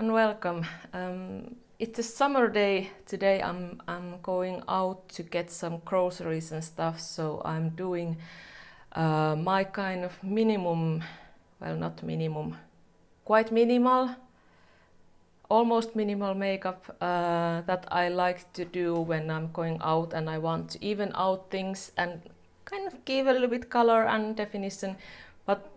and welcome. It's a summer day. Today I'm going out to get some groceries and stuff, so I'm doing my kind of minimum, well, not minimum, quite minimal, almost minimal makeup that I like to do when I'm going out and I want to even out things and kind of give a little bit color and definition, but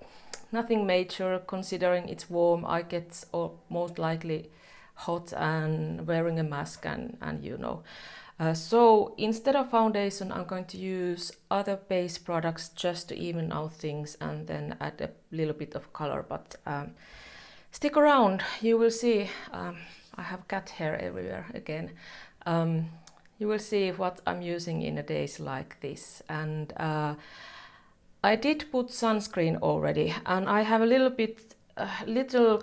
nothing major considering it's warm. I get most likely hot and wearing a mask and you know. So instead of foundation, I'm going to use other base products just to even out things and then add a little bit of color. But stick around, you will see. I have cat hair everywhere again. You will see what I'm using in a days like this. And I did put sunscreen already, and I have a little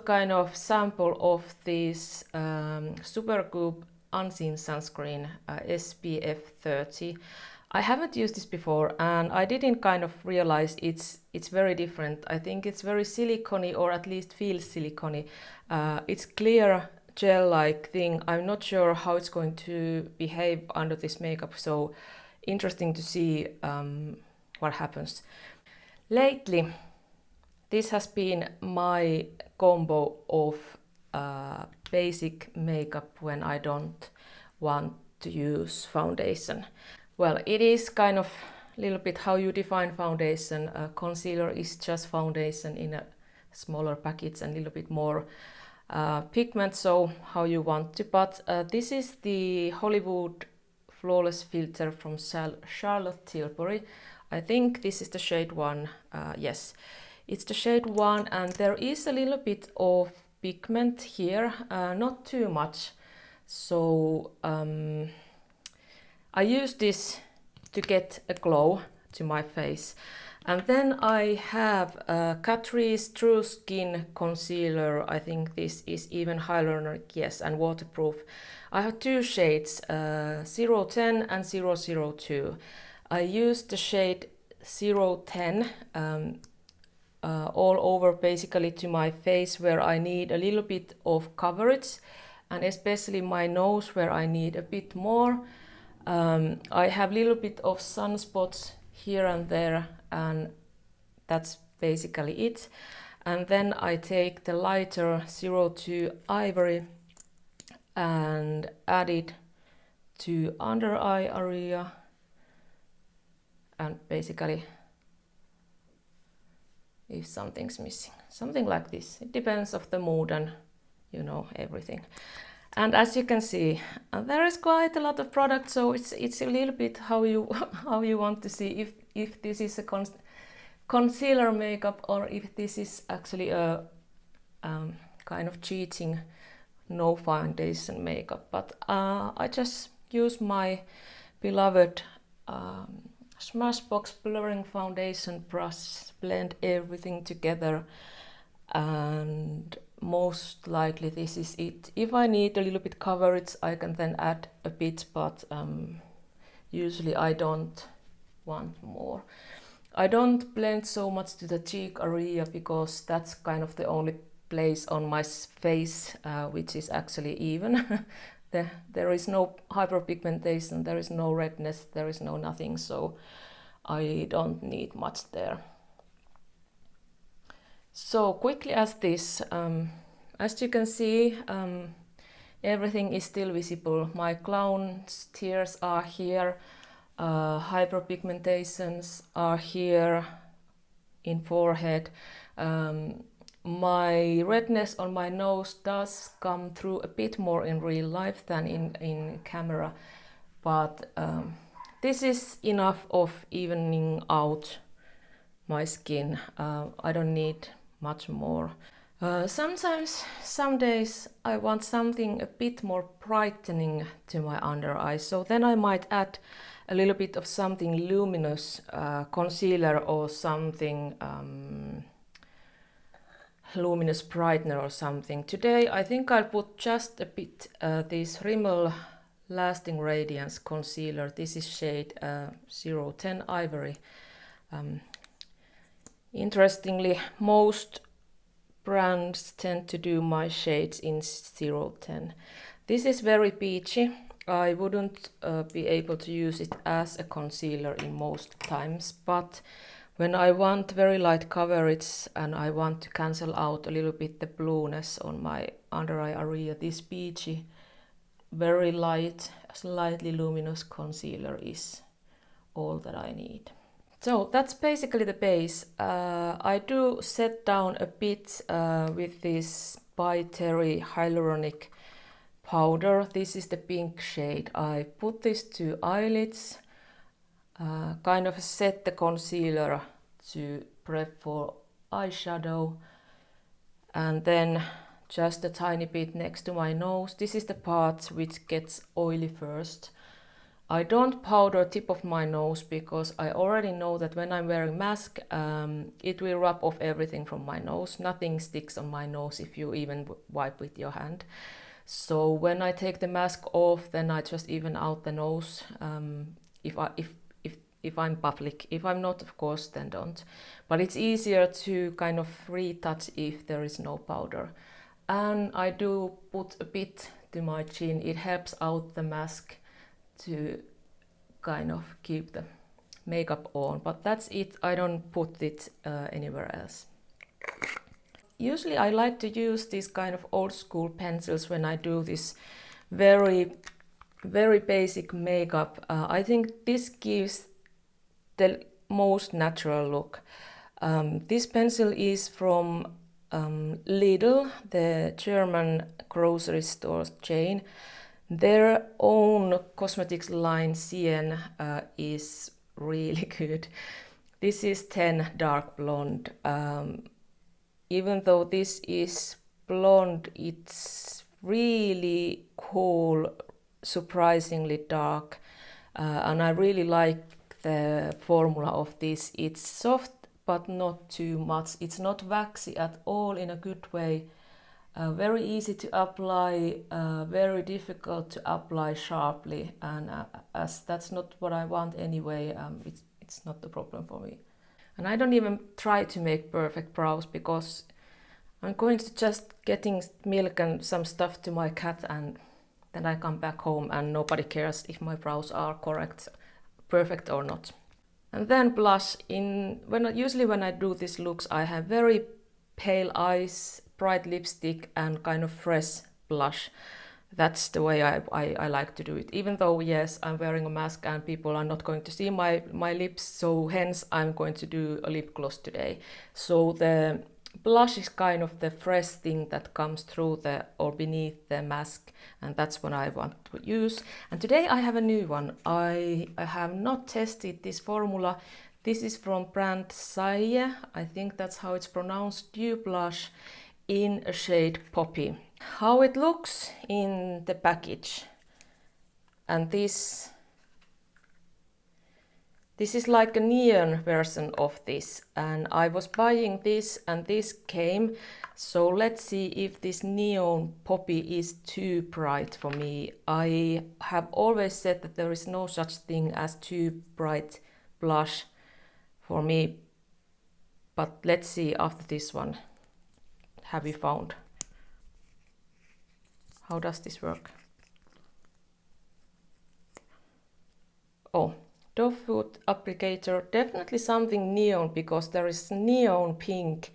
kind of sample of this Supergoop Unseen sunscreen, SPF 30. I haven't used this before, and I didn't kind of realize it's very different. I think it's very silicone, or at least feels silicone. It's clear gel-like thing. I'm not sure how it's going to behave under this makeup, so interesting to see what happens. Lately, this has been my combo of basic makeup when I don't want to use foundation. Well, it is kind of a little bit how you define foundation. Concealer is just foundation in a smaller package and a little bit more pigment, so how you want to. But this is the Hollywood Flawless Filter from Charlotte Tilbury. I think this is the shade 1, yes, it's the shade 1, and there is a little bit of pigment here, not too much. So I use this to get a glow to my face. And then I have Catrice True Skin Concealer. I think this is even hyaluronic, yes, and waterproof. I have two shades, 010 and 002. I used the shade 010 all over basically to my face where I need a little bit of coverage, and especially my nose where I need a bit more. I have a little bit of sunspots here and there, and that's basically it. And then I take the lighter 02 Ivory and add it to under eye area, and basically if something's missing, something like this. It depends of the mood and you know everything. And as you can see, there is quite a lot of product, so it's a little bit how you want to see if this is a concealer makeup or if this is actually a kind of cheating no foundation makeup. But I just use my beloved Smashbox blurring foundation brush, blend everything together, and most likely this is it. If I need a little bit coverage, I can then add a bit, but usually I don't want more. I don't blend so much to the cheek area because that's kind of the only place on my face which is actually even. There is no hyperpigmentation, there is no redness, there is no nothing, so I don't need much there. So quickly as this, as you can see, everything is still visible. My clown's tears are here, hyperpigmentations are here in forehead. My redness on my nose does come through a bit more in real life than in camera, but this is enough of evening out my skin. I don't need much more. Sometimes, some days I want something a bit more brightening to my under eye, so then I might add a little bit of something luminous, concealer or something luminous brightener or something. Today I think I'll put just a bit this Rimmel Lasting Radiance concealer. This is shade 010 Ivory. Interestingly, most brands tend to do my shades in 010. This is very peachy. I wouldn't be able to use it as a concealer in most times, but when I want very light coverage and I want to cancel out a little bit the blueness on my under eye area, this peachy, very light, slightly luminous concealer is all that I need. So that's basically the base. I do set down a bit with this ByTerry Hyaluronic powder. This is the pink shade. I put this to eyelids, kind of set the concealer to prep for eyeshadow, and then just a tiny bit next to my nose. This is the part which gets oily first. I don't powder tip of my nose because I already know that when I'm wearing mask, it will rub off everything from my nose. Nothing sticks on my nose if you even wipe with your hand. So when I take the mask off, then I just even out the nose. If I'm public, if I'm not, of course, then don't. But it's easier to kind of retouch if there is no powder. And I do put a bit to my chin. It helps out the mask to kind of keep the makeup on, but that's it. I don't put it anywhere else. Usually I like to use these kind of old school pencils when I do this very basic makeup. I think this gives the most natural look. This pencil is from Lidl, the German grocery store chain. Their own cosmetics line, Cien, is really good. This is 10 dark blonde. Even though this is blonde, it's really cool, surprisingly dark. And I really like the formula of this. It's soft, but not too much. It's not waxy at all in a good way. Very easy to apply, very difficult to apply sharply, and as that's not what I want anyway, it's not the problem for me. And I don't even try to make perfect brows because I'm going to just getting milk and some stuff to my cat, and then I come back home and nobody cares if my brows are perfect or not. And then blush. Usually when I do these looks, I have very pale eyes, bright lipstick, and kind of fresh blush. That's the way I like to do it. Even though, yes, I'm wearing a mask and people are not going to see my lips, so hence I'm going to do a lip gloss today. So the blush is kind of the fresh thing that comes through or beneath the mask, and that's what I want to use. And today I have a new one. I have not tested this formula. This is from brand Saie, I think that's how it's pronounced, Dew blush in a shade Poppy. How it looks in the package. And this is like a neon version of this, and I was buying this and this came, so let's see if this neon Poppy is too bright for me. I have always said that there is no such thing as too bright blush for me, but let's see after this one. Have you found? How does this work? Oh, Doe Food applicator, definitely something neon because there is neon pink,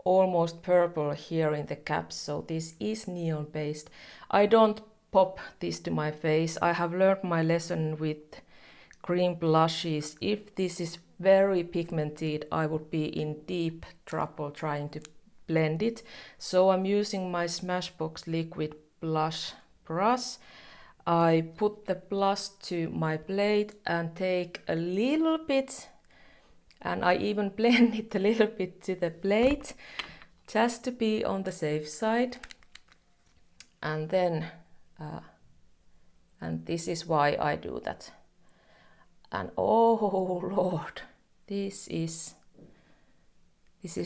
almost purple here in the cap, so this is neon based. I don't pop this to my face. I have learned my lesson with cream blushes. If this is very pigmented, I would be in deep trouble trying to blend it. So I'm using my Smashbox liquid blush brush. I put the blush to my plate and take a little bit, and I even blend it a little bit to the plate just to be on the safe side. And then and this is why I do that. And oh Lord, this is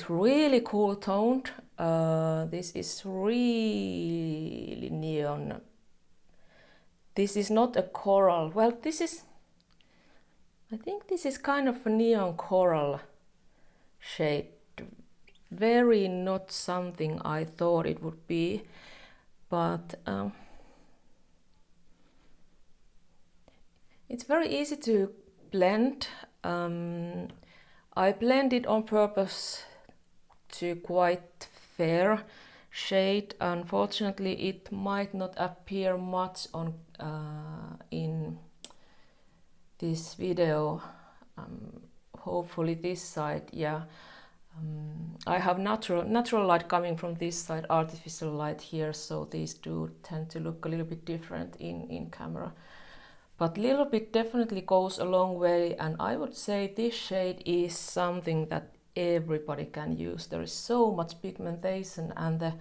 really cool toned. This is really neon. This is not a coral. Well, I think this is kind of a neon coral shade. very not something I thought it would be, but it's very easy to blend. I blended on purpose to quite fair shade. Unfortunately, it might not appear much on in this video. Hopefully this side, yeah. I have natural light coming from this side, artificial light here, so these do tend to look a little bit different in camera. But little bit definitely goes a long way, and I would say this shade is something that everybody can use. There is so much pigmentation and the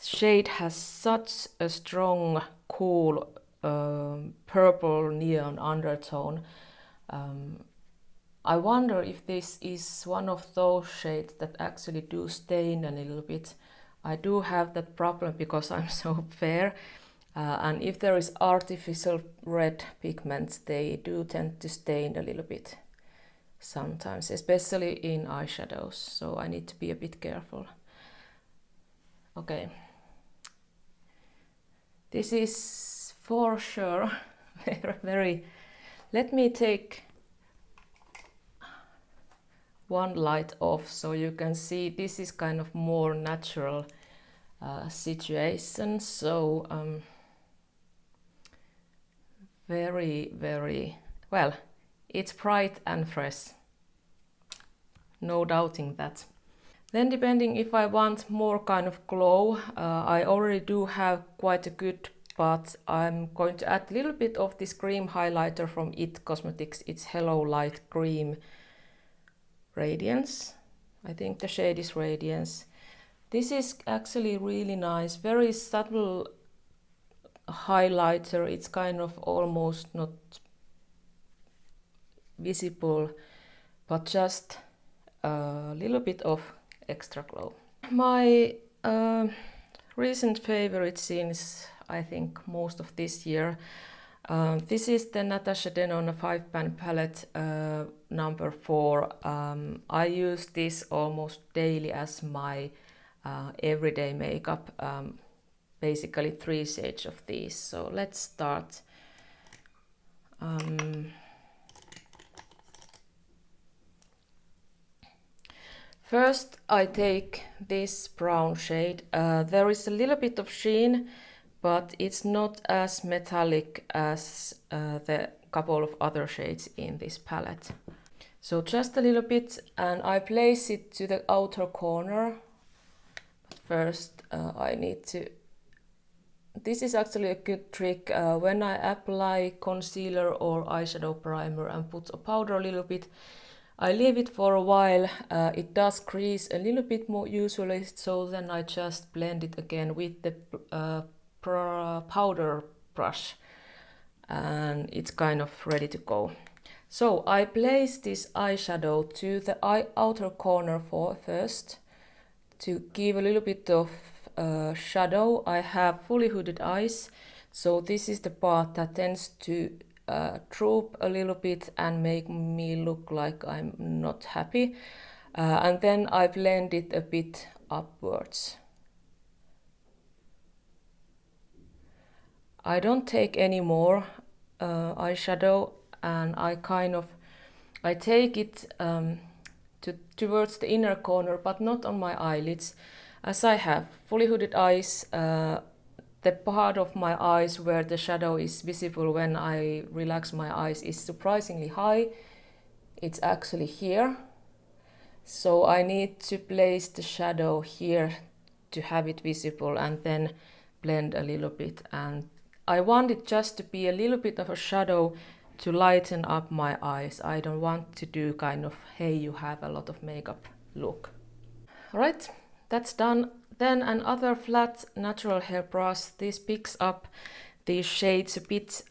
shade has such a strong, cool purple neon undertone. I wonder if this is one of those shades that actually do stain a little bit. I do have that problem because I'm so fair. And if there is artificial red pigments, they do tend to stain a little bit sometimes, especially in eyeshadows, so I need to be a bit careful. Okay, this is for sure very. Let me take one light off so you can see this is kind of more natural situation. So very well, it's bright and fresh, no doubting that. Then depending if I want more kind of glow, I already do have quite a good, but I'm going to add a little bit of this cream highlighter from IT Cosmetics. It's Hello Light Cream Radiance. I think the shade is Radiance. This is actually really nice, very subtle highlighter. It's kind of almost not visible, but just a little bit of extra glow. My recent favorite since I think most of this year, this is the Natasha Denona 5-pan palette number 4. I use this almost daily as my everyday makeup. Basically 3 shades of these. So let's start. First I take this brown shade. There is a little bit of sheen, but it's not as metallic as the couple of other shades in this palette. So just a little bit, and I place it to the outer corner. But first I need to... This is actually a good trick. When I apply concealer or eyeshadow primer and put a powder a little bit, I leave it for a while. It does crease a little bit more usually, so then I just blend it again with the powder brush, and it's kind of ready to go. So I place this eyeshadow to the outer corner first to give a little bit of shadow. I have fully hooded eyes, so this is the part that tends to droop a little bit and make me look like I'm not happy. And then I blend it a bit upwards. I don't take any more eyeshadow, and I take it towards the inner corner, but not on my eyelids. As I have fully hooded eyes, the part of my eyes where the shadow is visible when I relax my eyes is surprisingly high. It's actually here. So I need to place the shadow here to have it visible and then blend a little bit. And I want it just to be a little bit of a shadow to lighten up my eyes. I don't want to do kind of, hey, you have a lot of makeup look. Alright, that's done. Then another flat natural hair brush. This picks up these shades a bit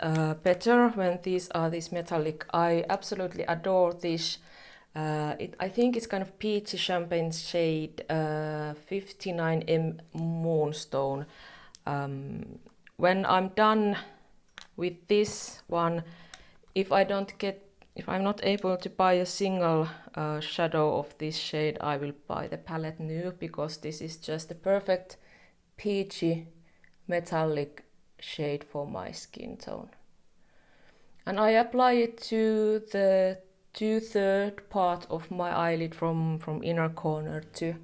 better when these are this metallic. I absolutely adore this. I think it's kind of peachy champagne shade 59M Moonstone. When I'm done with this one, if I don't get if I'm not able to buy a single shadow of this shade, I will buy the palette new, because this is just the perfect peachy metallic shade for my skin tone. And I apply it to the 2/3 part of my eyelid from inner corner to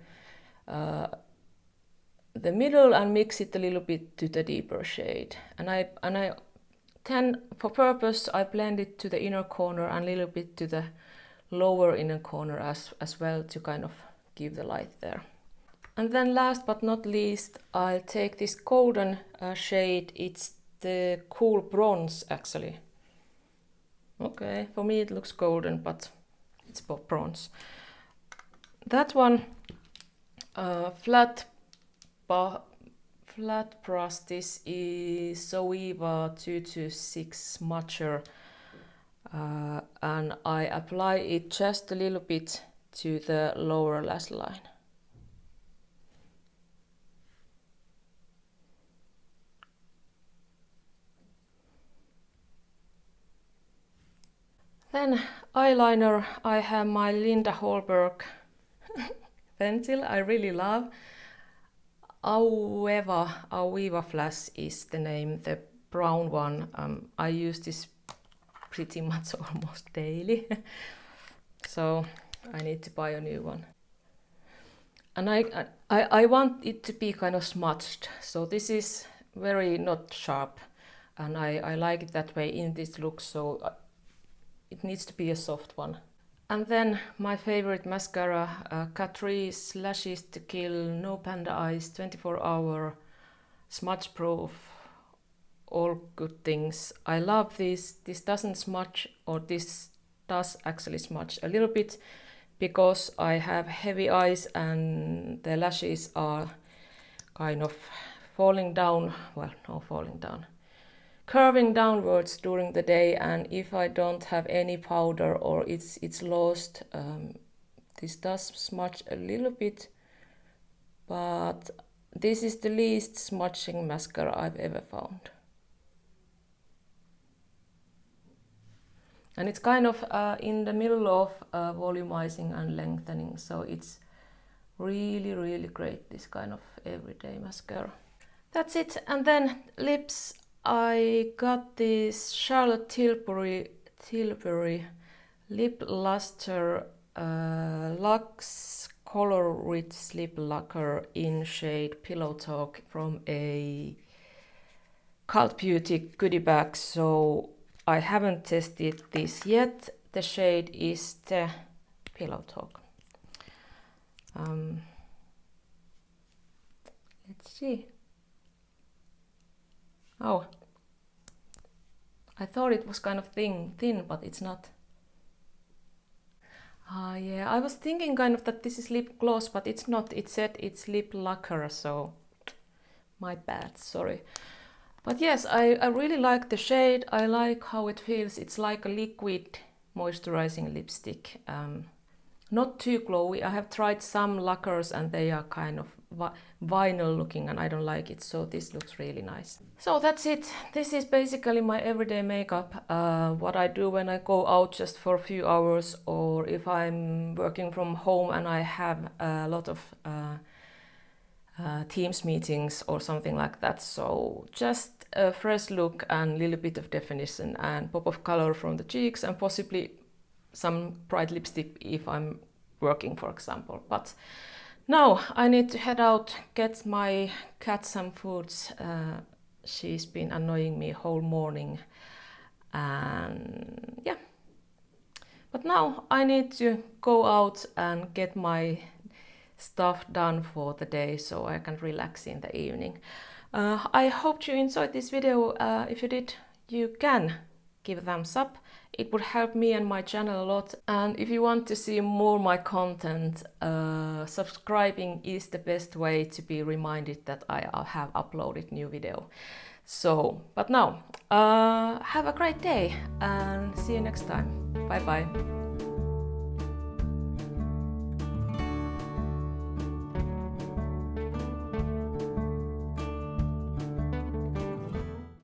the middle, and mix it a little bit to the deeper shade. And I then, for purpose, I blend it to the inner corner and a little bit to the lower inner corner as well, to kind of give the light there. And then last but not least, I'll take this golden shade. It's the cool bronze actually. Okay, for me it looks golden, but it's bronze. That one, flat brush. This is Saie Dew 226 Smudger, and I apply it just a little bit to the lower lash line. Then eyeliner, I have my Linda Hallberg pencil. I really love. Aueva Flash is the name, the brown one. I use this pretty much almost daily, so I need to buy a new one. And I want it to be kind of smudged, so this is very not sharp, and I like it that way in this look, so it needs to be a soft one. And then my favorite mascara, Catrice Lashes to Kill, no panda eyes, 24-hour, smudge proof, all good things. I love this. This doesn't smudge, or this does actually smudge a little bit, because I have heavy eyes and the lashes are kind of falling down, well, no, falling down, curving downwards during the day, and if I don't have any powder or it's lost, this does smudge a little bit, but this is the least smudging mascara I've ever found. And it's kind of in the middle of volumizing and lengthening, so it's really great, this kind of everyday mascara. That's it. And then lips, I got this Charlotte Tilbury Lip Luster Luxe Color Rich Lip Lacquer in shade Pillow Talk from a Cult Beauty goodie bag. So I haven't tested this yet. The shade is the Pillow Talk. Let's see. Oh, I thought it was kind of thin, but it's not. Yeah, I was thinking kind of that this is lip gloss, but it's not. It said it's lip lacquer, so my bad, sorry. But yes, I really like the shade. I like how it feels. It's like a liquid moisturizing lipstick. Not too glowy. I have tried some lacquers and they are kind of vinyl looking, and I don't like it, so this looks really nice. So that's it. This is basically my everyday makeup, what I do when I go out just for a few hours, or if I'm working from home and I have a lot of Teams meetings or something like that. So just a fresh look and a little bit of definition and pop of color from the cheeks, and possibly some bright lipstick if I'm working, for example. But now I need to head out, get my cat some foods. She's been annoying me whole morning, and yeah. But now I need to go out and get my stuff done for the day, so I can relax in the evening. I hope you enjoyed this video. If you did, you can give a thumbs up. It would help me and my channel a lot. And if you want to see more my content, subscribing is the best way to be reminded that I have uploaded new video. So, but now, have a great day and see you next time. Bye bye.